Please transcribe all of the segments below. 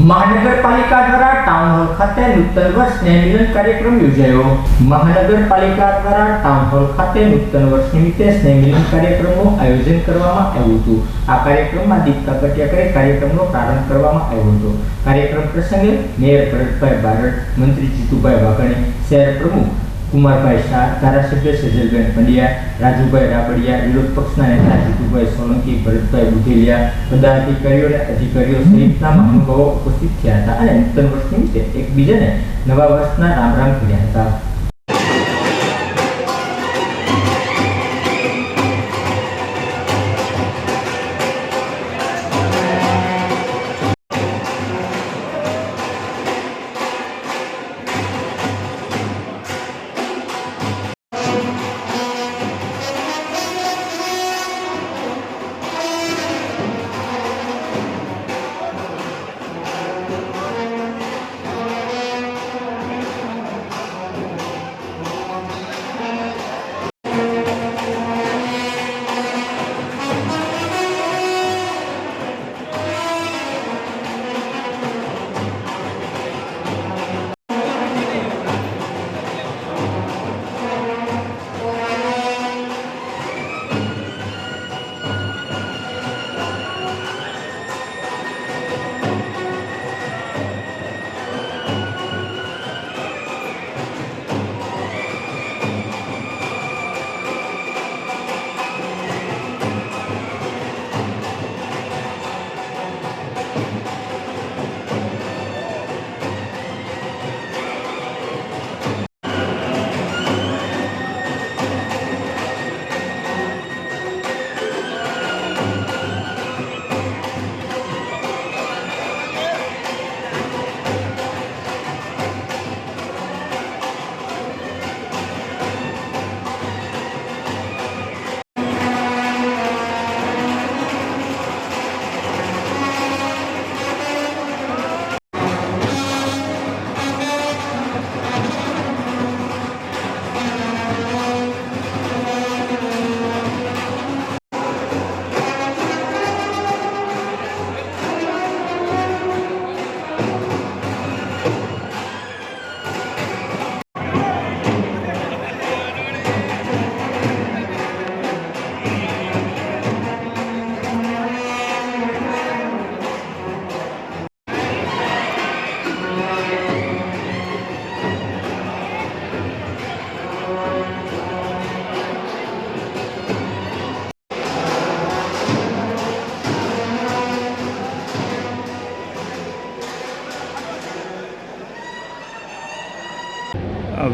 મહાનગરપાલિકા દ્વારા town hall ખાતે નૂતન વર્ષ સ્નેહમિલન કાર્યક્રમ યોજાયો। મહાનગરપાલિકા દ્વારા ટાઉન હોલ ખાતે નૂતન વર્ષ નિમિત્તે સ્નેહમિલન કાર્યક્રમનું આયોજન કરવામાં આવ્યું હતું। આ કાર્યક્રમમાં દીપ પ્રાગટ્ય કરી કાર્યક્રમનો પ્રારંભ કરવામાં આવ્યો હતો। કાર્યક્રમ પ્રસંગે મેયર ભરતભાઈ બારડ, મંત્રી જીતુભાઈ વાઘાણી, શહેર પ્રમુખ कुमारभाई शाह, धारासभ्य सजलबेन पंड्या, राजूभाई राबड़िया, विरोध पक्षना नेता जीतुभाई सोलंकी, भरतभाई बुधेलिया, पदाधिकारीओ और अधिकारीओ सहितना महानुभावो उपस्थित थया हता अने नूतन वर्ष निमित्ते एकबीजाने नवा वर्षना राम राम कर्या हता।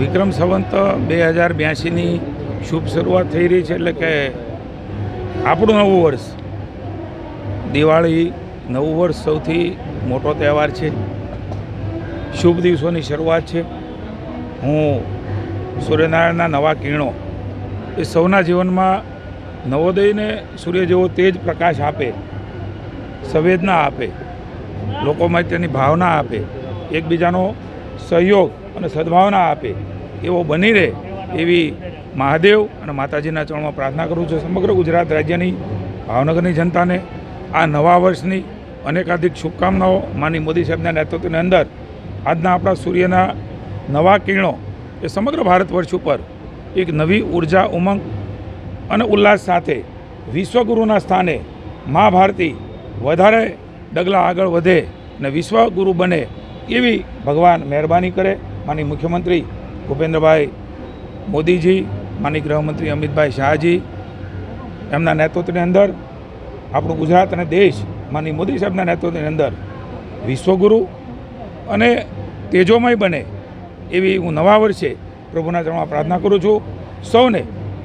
વિક્રમ સંવત 2082ની શુભ શરૂઆત થઈ રહી છે, એટલે કે આપણું નવું વર્ષ, દિવાળી નવું વર્ષ સૌથી મોટો તહેવાર છે, શુભ દિવસોની શરૂઆત છે। હું સૂર્યનારાયણના નવા કિરણો એ સૌના જીવનમાં નવોદયને સૂર્ય જેવો તેજ પ્રકાશ આપે, સંવેદના આપે, લોકોમાં તેની ભાવના આપે, એકબીજાનો સહયોગ અને સદભાવના આપે એવો બની રહે એવી મહાદેવ અને માતાજીના ચરણમાં પ્રાર્થના કરું છું। સમગ્ર ગુજરાત રાજ્યની, ભાવનગરની જનતાને આ નવા વર્ષની અનેકાધિક શુભકામનાઓ। માનનીય મોદી સાહેબના નેતૃત્વની અંદર આજના આપણા સૂર્યના નવા કિરણો એ સમગ્ર ભારત વર્ષ ઉપર એક નવી ઉર્જા, ઉમંગ અને ઉલ્લાસ સાથે વિશ્વગુરુના સ્થાને મા ભારતી વધારે ડગલા આગળ વધે અને વિશ્વગુરુ બને એવી ભગવાન મહેરબાની કરે। માનનીય મુખ્યમંત્રી ભૂપેન્દ્રભાઈ મોદીજી, માનનીય ગૃહમંત્રી અમિતભાઈ શાહજી, એમના નેતૃત્વની અંદર આપણું ગુજરાત અને દેશ માનનીય મોદી સાહેબના નેતૃત્વની અંદર વિશ્વગુરુ અને તેજોમય બને એવી હું નવા વર્ષે પ્રભુના ચરણમાં પ્રાર્થના કરું છું। સૌને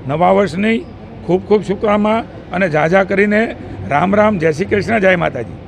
નવા વર્ષની ખૂબ ખૂબ શુભકામના અને ઝાઝા કરીને રામ રામ, જય શ્રી કૃષ્ણ, જય માતાજી।